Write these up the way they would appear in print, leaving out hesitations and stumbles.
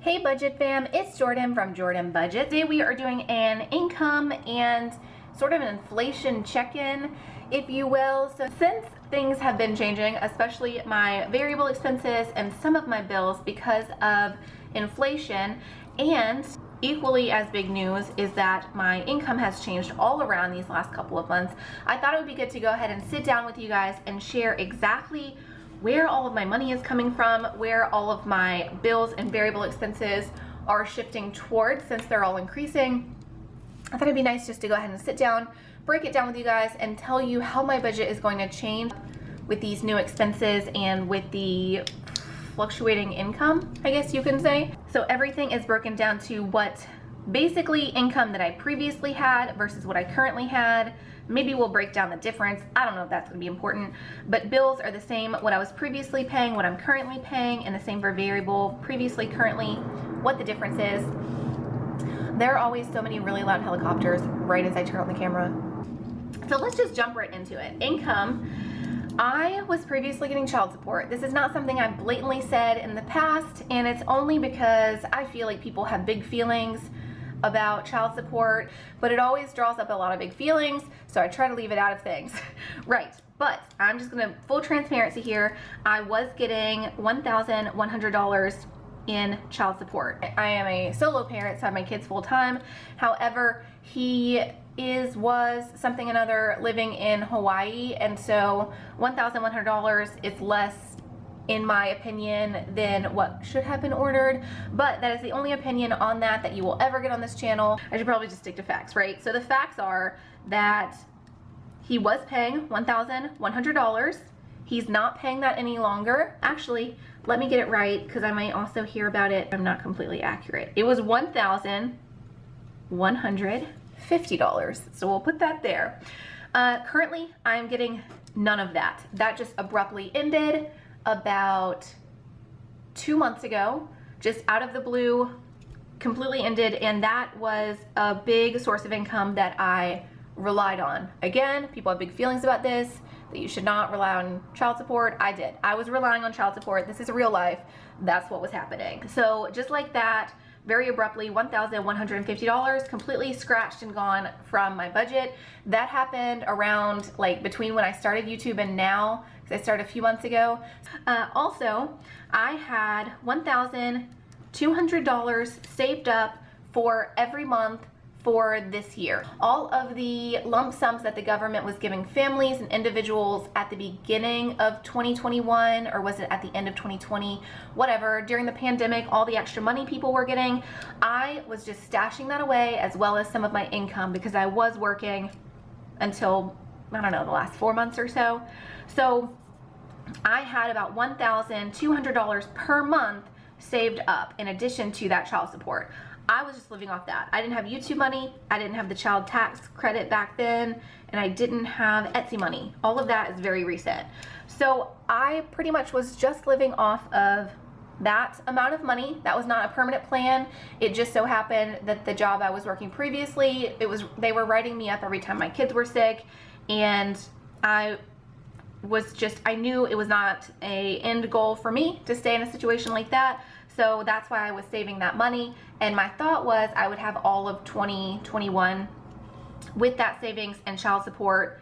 Hey Budget Fam, it's Jordan from Jordan Budget. Today we are doing an income and sort of an inflation check-in, if you will. So since things have been changing, especially my variable expenses and some of my bills because of inflation, and equally as big news is that my income has changed all around these last couple of months, I thought it would be good to go ahead and sit down with you guys and share exactly where all of my money is coming from, where all of my bills and variable expenses are shifting towards since they're all increasing. I thought it'd be nice just to go ahead and sit down, break it down with you guys, and tell you how my budget is going to change with these new expenses and with the fluctuating income, I guess you can say. So everything is broken down to what basically income that I previously had versus what I currently had. Maybe we'll break down the difference. I don't know if that's going to be important, but bills are the same, what I was previously paying, what I'm currently paying, and the same for variable, previously, currently, what the difference is. There are always so many really loud helicopters right as I turn on the camera. So let's just jump right into it. Income. I was previously getting child support. This is not something I've blatantly said in the past, and it's only because I feel like people have big feelings about child support, but it always draws up a lot of big feelings, so I try to leave it out of things. Right, but I'm just gonna, full transparency here, I was getting $1,100 in child support. I am a solo parent, so I have my kids full time. However, he was something another living in Hawaii, and so $1,100 is less, in my opinion, than what should have been ordered, but that is the only opinion on that you will ever get on this channel. I should probably just stick to facts, right? So the facts are that he was paying $1,100. He's not paying that any longer. Actually, let me get it right, because I might also hear about it. I'm not completely accurate. It was $1,150, so we'll put that there. Currently, I'm getting none of that. That just abruptly ended about 2 months ago, just out of the blue, completely ended, and that was a big source of income that I relied on. Again, people have big feelings about this, that you should not rely on child support. I did. I was relying on child support. This is real life. That's what was happening. So just like that, very abruptly, $1,150 completely scratched and gone from my budget. That happened around, like, between when I started YouTube and now, because I started a few months ago. Also, I had $1,200 saved up for every month for this year. All of the lump sums that the government was giving families and individuals at the beginning of 2021, or was it at the end of 2020, whatever, during the pandemic, all the extra money people were getting, I was just stashing that away, as well as some of my income, because I was working until, I don't know, the last 4 months or so. So I had about $1,200 per month saved up in addition to that child support. I was just living off that. I didn't have YouTube money, I didn't have the child tax credit back then, and I didn't have Etsy money. All of that is very recent. So I pretty much was just living off of that amount of money. That was not a permanent plan. It just so happened that the job I was working previously, they were writing me up every time my kids were sick, and I knew it was not an end goal for me to stay in a situation like that. So that's why I was saving that money. And my thought was I would have all of 2021 with that savings and child support,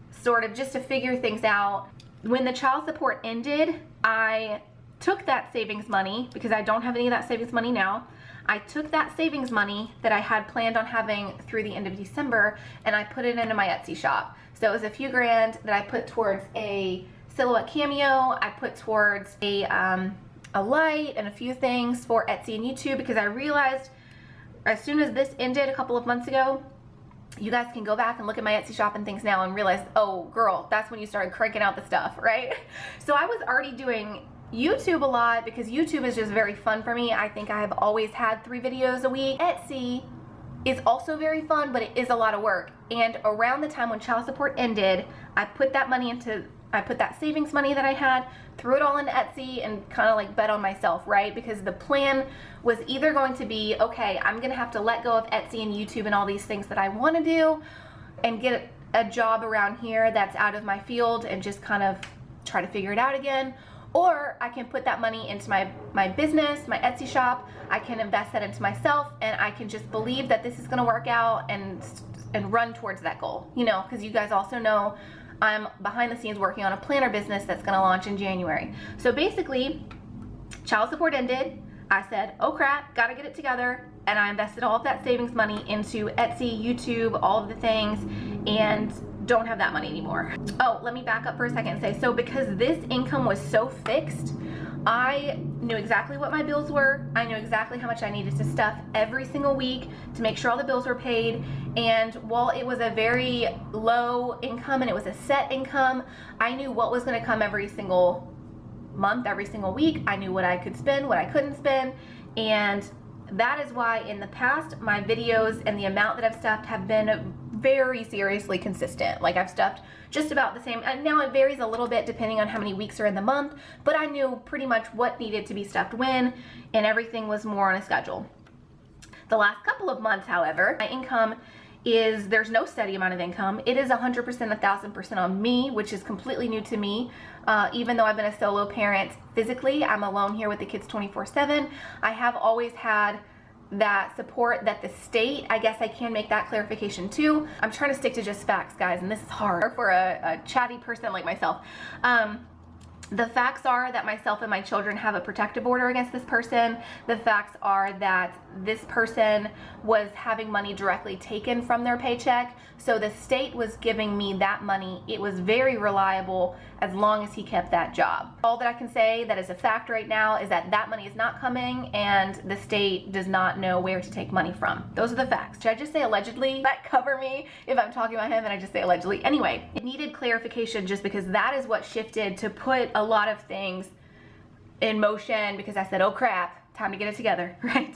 sort of just to figure things out. When the child support ended, I took that savings money, because I don't have any of that savings money now. I took that savings money that I had planned on having through the end of December, and I put it into my Etsy shop. So it was a few grand that I put towards a silhouette cameo. I put towards a light and a few things for Etsy and YouTube, because I realized as soon as this ended a couple of months ago, you guys can go back and look at my Etsy shop and things now and realize, oh girl, that's when you started cranking out the stuff, right? So I was already doing YouTube a lot, because YouTube is just very fun for me. I think I have always had 3 videos a week. Etsy is also very fun, but it is a lot of work. And around the time when child support ended, I put that savings money that I had, threw it all into Etsy, and kind of like bet on myself, right? Because the plan was either going to be, okay, I'm gonna have to let go of Etsy and YouTube and all these things that I want to do and get a job around here that's out of my field and just kind of try to figure it out again, or I can put that money into my business, my Etsy shop. I can invest that into myself, and I can just believe that this is going to work out and run towards that goal, you know, because you guys also know I'm behind the scenes working on a planner business that's going to launch in January. So basically, child support ended. I said, oh crap, gotta get it together. And I invested all of that savings money into Etsy, YouTube, all of the things, and don't have that money anymore. Oh, let me back up for a second and say, so because this income was so fixed, I knew exactly what my bills were. I knew exactly how much I needed to stuff every single week to make sure all the bills were paid. And while it was a very low income and it was a set income, I knew what was gonna come every single month, every single week. I knew what I could spend, what I couldn't spend. And that is why in the past, my videos and the amount that I've stuffed have been very seriously consistent. Like I've stuffed just about the same, and now it varies a little bit depending on how many weeks are in the month, but I knew pretty much what needed to be stuffed when, and everything was more on a schedule. The last couple of months, however, my income is, there's no steady amount of income. It is 100%, 1000% on me, which is completely new to me. Even though I've been a solo parent physically, I'm alone here with the kids 24/7. I have always had that support that the state, I guess I can make that clarification too. I'm trying to stick to just facts, guys, and this is hard for a chatty person like myself. The facts are that myself and my children have a protective order against this person. The facts are that this person was having money directly taken from their paycheck. So the state was giving me that money. It was very reliable as long as he kept that job. All that I can say that is a fact right now is that that money is not coming and the state does not know where to take money from. Those are the facts. Should I just say allegedly? That cover me if I'm talking about him and I just say allegedly. Anyway, it needed clarification just because that is what shifted to put a lot of things in motion because I said, oh crap, time to get it together, right?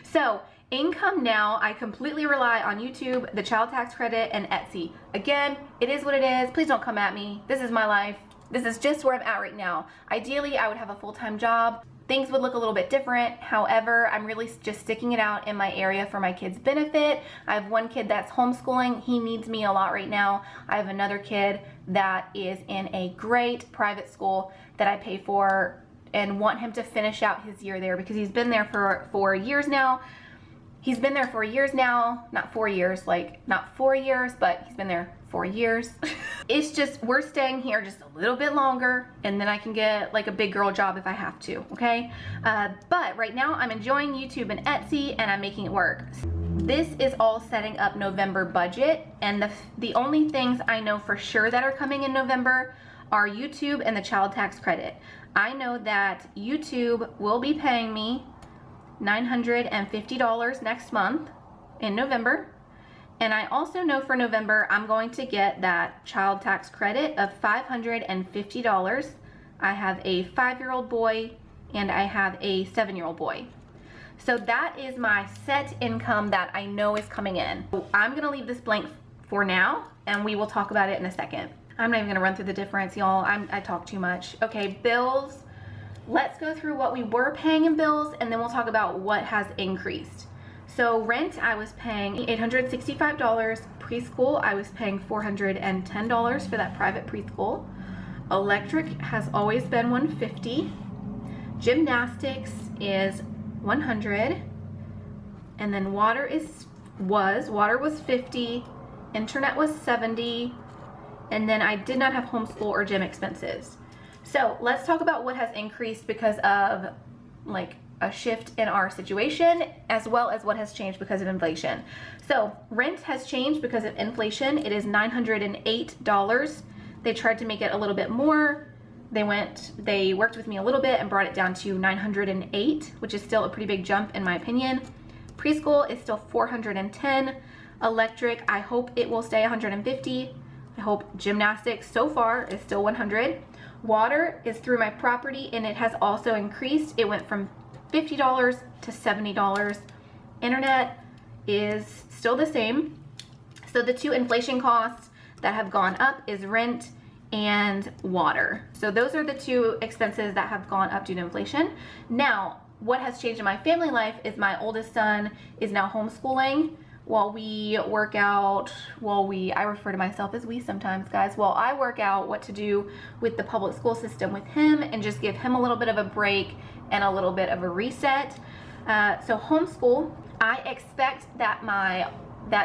So income now, I completely rely on YouTube, the child tax credit, and Etsy. Again, it is what it is. Please don't come at me. This is my life. This is just where I'm at right now. Ideally, I would have a full-time job. Things would look a little bit different. However, I'm really just sticking it out in my area for my kids' benefit. I have one kid that's homeschooling. He needs me a lot right now. I have another kid that is in a great private school that I pay for and want him to finish out his year there because he's been there for 4 years now. He's been there 4 years now, not 4 years, like not 4 years, but he's been there 4 years. It's just, we're staying here just a little bit longer and then I can get like a big girl job if I have to, okay? But right now I'm enjoying YouTube and Etsy and I'm making it work. This is all setting up November budget, and the only things I know for sure that are coming in November are YouTube and the child tax credit. I know that YouTube will be paying me $950 next month in November. And I also know for November, I'm going to get that child tax credit of $550. I have a 5-year-old boy and I have a 7-year-old boy. So that is my set income that I know is coming in. I'm gonna leave this blank for now and we will talk about it in a second. I'm not even gonna run through the difference, y'all. I talk too much. Okay, bills. Let's go through what we were paying in bills and then we'll talk about what has increased. So rent, I was paying $865. Preschool, I was paying $410 for that private preschool. Electric has always been $150. Gymnastics is $100. And then water was $50. Internet was $70. And then I did not have homeschool or gym expenses. So let's talk about what has increased because of like a shift in our situation, as well as what has changed because of inflation. So rent has changed because of inflation. It is $908. They tried to make it a little bit more. They worked with me a little bit and brought it down to $908, which is still a pretty big jump in my opinion. Preschool is still $410. Electric, I hope it will stay $150. I hope gymnastics so far is still $100. Water is through my property and it has also increased. It went from $50 to $70. Internet is still the same. So the two inflation costs that have gone up is rent and water. So those are the two expenses that have gone up due to inflation. Now, what has changed in my family life is my oldest son is now homeschooling. while we work out, I refer to myself as we sometimes, guys, while I work out what to do with the public school system with him and just give him a little bit of a break and a little bit of a reset. So homeschool, I expect that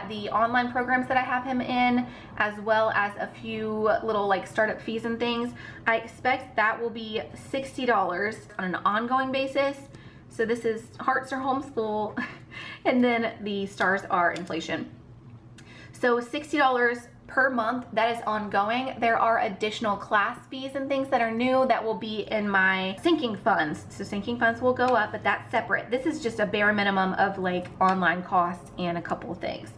the online programs that I have him in, as well as a few little like startup fees and things, I expect that will be $60 on an ongoing basis. So this is hearts are homeschool and then the stars are inflation. So $60 per month, that is ongoing. There are additional class fees and things that are new that will be in my sinking funds. So sinking funds will go up, but that's separate. This is just a bare minimum of like online costs and a couple of things.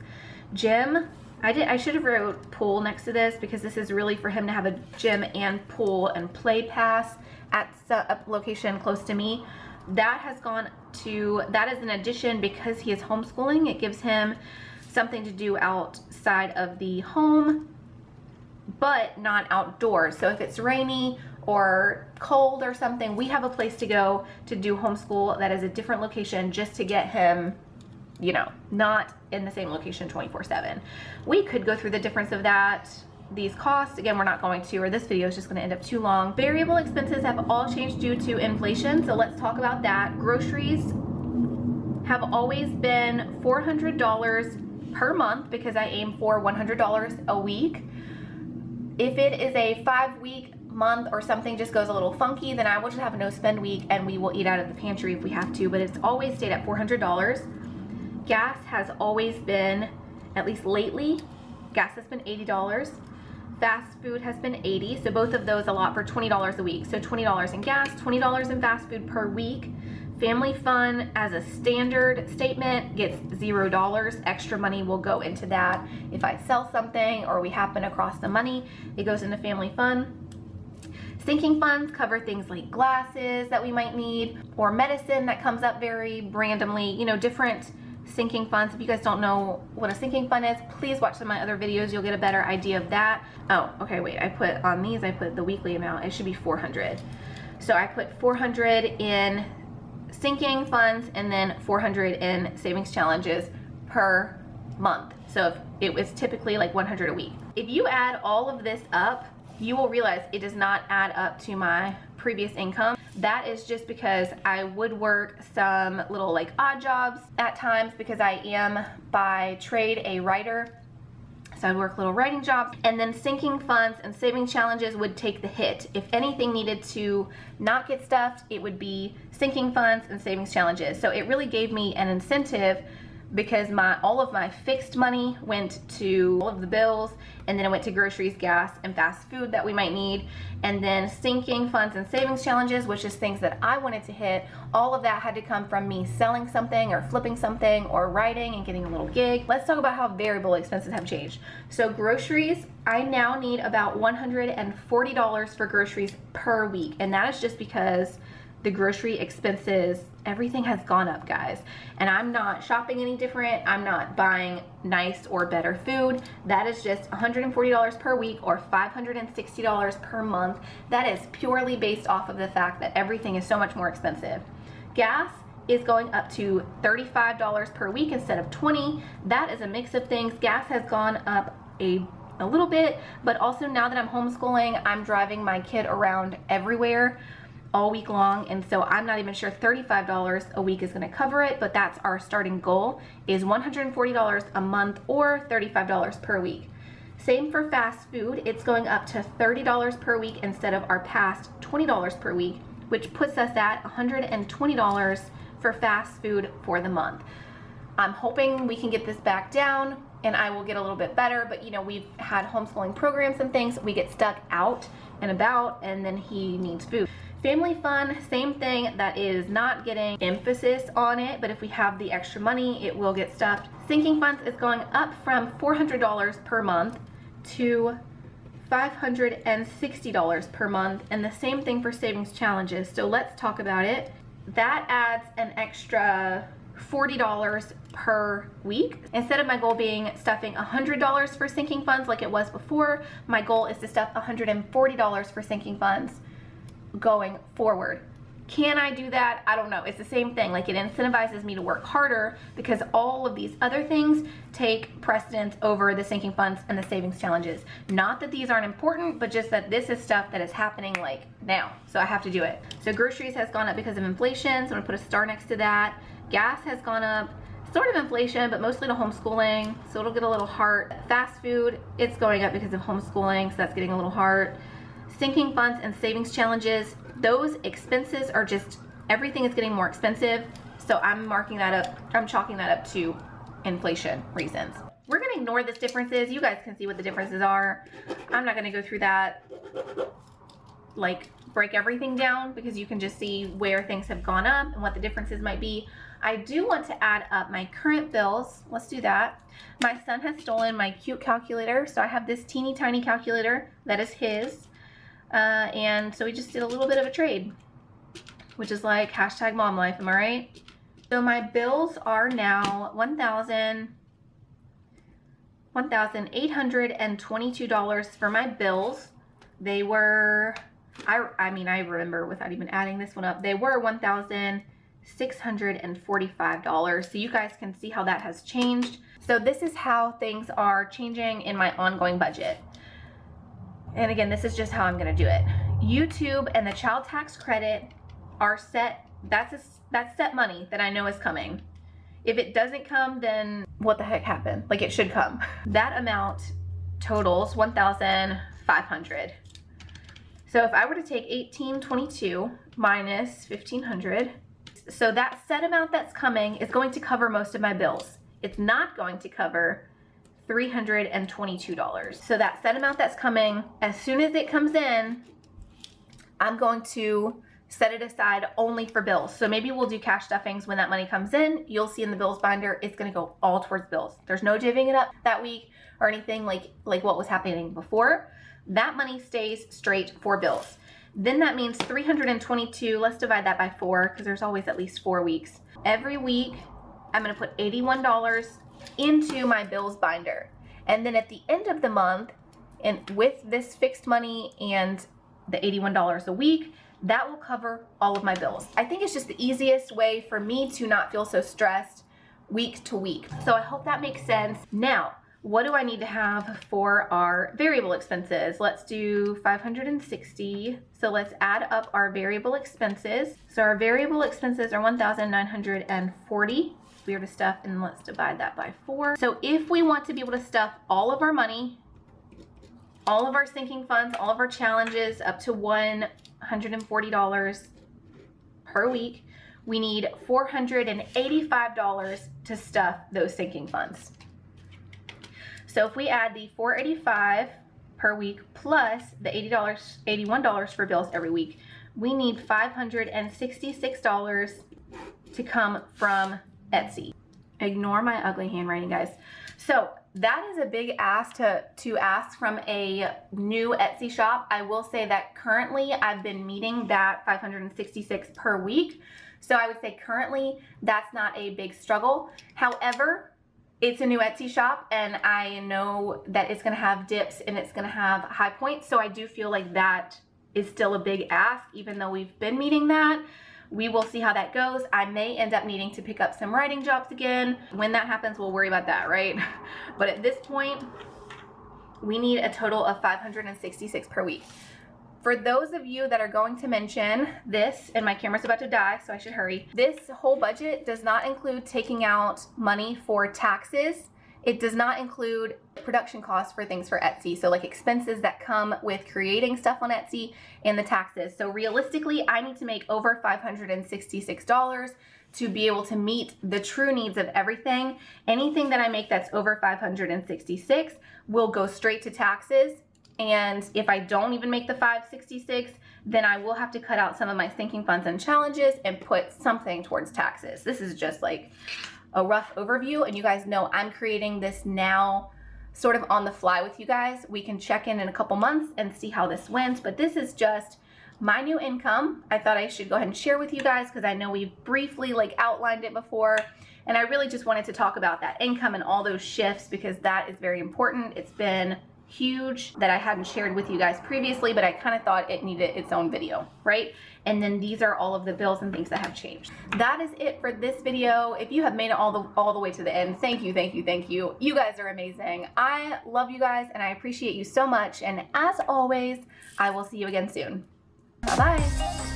Gym, I should have wrote pool next to this because this is really for him to have a gym and pool and play pass at a location close to me. That has gone to, that is an addition because he is homeschooling. It gives him something to do outside of the home, but not outdoors. So if it's rainy or cold or something, we have a place to go to do homeschool that is a different location just to get him, you know, not in the same location 24/7. We could go through the difference of that. These costs, again, we're not going to, or this video is just going to end up too long. Variable expenses have all changed due to inflation, so let's talk about that. Groceries have always been $400 per month because I aim for $100 a week. If it is a 5-week month or something just goes a little funky, then I will just have a no spend week and we will eat out of the pantry if we have to, but it's always stayed at $400. Gas has always been, at least lately, gas has been $80. Fast food has been $80, so both of those a lot for $20 a week. So $20 in gas, $20 in fast food per week. Family fun as a standard statement gets $0. Extra money will go into that. If I sell something or we happen across the money, it goes into family fun. Sinking funds cover things like glasses that we might need or medicine that comes up very randomly, you know, different sinking funds. If you guys don't know what a sinking fund is, please watch some of my other videos. You'll get a better idea of that. Oh, okay, wait, I put on these, I put the weekly amount. It should be 400. So I put 400 in sinking funds and then 400 in savings challenges per month. So if it was typically like 100 a week. If you add all of this up, you will realize it does not add up to my previous income. That is just because I would work some little like odd jobs at times because I am by trade a writer. So I'd work little writing jobs, and then sinking funds and saving challenges would take the hit. If anything needed to not get stuffed, it would be sinking funds and savings challenges. So it really gave me an incentive because all of my fixed money went to all of the bills, and then it went to groceries, gas, and fast food that we might need. And then sinking funds and savings challenges, which is things that I wanted to hit, all of that had to come from me selling something or flipping something or writing and getting a little gig. Let's talk about how variable expenses have changed. So groceries, I now need about $140 for groceries per week, and that is just because the grocery expenses, everything has gone up, guys. And I'm not shopping any different. I'm not buying nice or better food. That is just $140 per week or $560 per month. That is purely based off of the fact that everything is so much more expensive. Gas is going up to $35 per week instead of $20. That is a mix of things. Gas has gone up a little bit, but also now that I'm homeschooling, I'm driving my kid around everywhere all week long, and so I'm not even sure $35 a week is going to cover it, but that's our starting goal, is $140 a month or $35 per week. Same for fast food. It's going up to $30 per week instead of our past $20 per week, which puts us at $120 for fast food for the month. I'm hoping we can get this back down and I will get a little bit better, but you know, we've had homeschooling programs and things. We get stuck out and about, and then he needs food. Family fun, same thing, that is not getting emphasis on it, but if we have the extra money, it will get stuffed. Sinking funds is going up from $400 per month to $560 per month, and the same thing for savings challenges. So let's talk about it. That adds an extra $40 per week. Instead of my goal being stuffing $100 for sinking funds like it was before, my goal is to stuff $140 for sinking funds going forward. Can I do that? I don't know. It's the same thing. Like, it incentivizes me to work harder because all of these other things take precedence over the sinking funds and the savings challenges. Not that these aren't important, but just that this is stuff that is happening like now. So I have to do it. So groceries has gone up because of inflation. So I'm gonna put a star next to that. Gas has gone up, sort of inflation, but mostly to homeschooling. So it'll get a little heart. Fast food, it's going up because of homeschooling. So that's getting a little heart. Sinking funds and savings challenges, those expenses are just, everything is getting more expensive. So I'm marking that up, I'm chalking that up to inflation reasons. We're gonna ignore this differences. You guys can see what the differences are. I'm not gonna go through that, like break everything down, because you can just see where things have gone up and what the differences might be. I do want to add up my current bills. Let's do that. My son has stolen my cute calculator. So I have this teeny tiny calculator that is his. And so we just did a little bit of a trade, which is like hashtag mom life, am I right? So my bills are now $1,822 for my bills. They were, I mean, I remember without even adding this one up, they were $1,645. So you guys can see how that has changed. So this is how things are changing in my ongoing budget. And again, this is just how I'm gonna do it. YouTube and the child tax credit are set. That's set money that I know is coming. If it doesn't come, then what the heck happened? Like, it should come. That amount totals $1,500. So if I were to take $1,822 minus $1,500, so that set amount that's coming is going to cover most of my bills. It's not going to cover $322. So that set amount that's coming, as soon as it comes in, I'm going to set it aside only for bills. So maybe we'll do cash stuffings when that money comes in. You'll see in the bills binder, it's gonna go all towards bills. There's no divvying it up that week or anything like what was happening before. That money stays straight for bills. Then that means 322, let's divide that by 4, because there's always at least 4 weeks. Every week, I'm gonna put $81 into my bills binder. And then at the end of the month, and with this fixed money and the $81 a week, that will cover all of my bills. I think it's just the easiest way for me to not feel so stressed week to week. So I hope that makes sense. Now, what do I need to have for our variable expenses? Let's do 560. So let's add up our variable expenses. So our variable expenses are 1,940. We are to stuff, and let's divide that by 4. So if we want to be able to stuff all of our money, all of our sinking funds, all of our challenges up to $140 per week, we need $485 to stuff those sinking funds. So if we add the $485 per week plus the $81 for bills every week, we need $566 to come from Etsy. Ignore my ugly handwriting, guys. So that is a big ask to ask from a new Etsy shop. I will say that currently I've been meeting that $566 per week. So I would say currently that's not a big struggle. However, it's a new Etsy shop and I know that it's gonna have dips and it's gonna have high points. So I do feel like that is still a big ask, even though we've been meeting that. We will see how that goes. I may end up needing to pick up some writing jobs again. When that happens, we'll worry about that, right? But at this point, we need a total of $566 per week. For those of you that are going to mention this, and my camera's about to die, so I should hurry. This whole budget does not include taking out money for taxes. It does not include production costs for things for Etsy. So like expenses that come with creating stuff on Etsy and the taxes. So realistically, I need to make over $566 to be able to meet the true needs of everything. Anything that I make that's over $566 will go straight to taxes. And if I don't even make the $566, then I will have to cut out some of my sinking funds and challenges and put something towards taxes. This is just like a rough overview, and you guys know I'm creating this now sort of on the fly with you guys. We can check in a couple months and see how this went, but this is just my new income. I thought I should go ahead and share with you guys because I know we've briefly like outlined it before, and I really just wanted to talk about that income and all those shifts because that is very important. It's been huge that I hadn't shared with you guys previously, but I kind of thought it needed its own video, right? And then these are all of the bills and things that have changed. That is it for this video. If you have made it all the way to the end, thank you, thank you, thank you. You guys are amazing. I love you guys and I appreciate you so much. And as always, I will see you again soon. Bye-bye.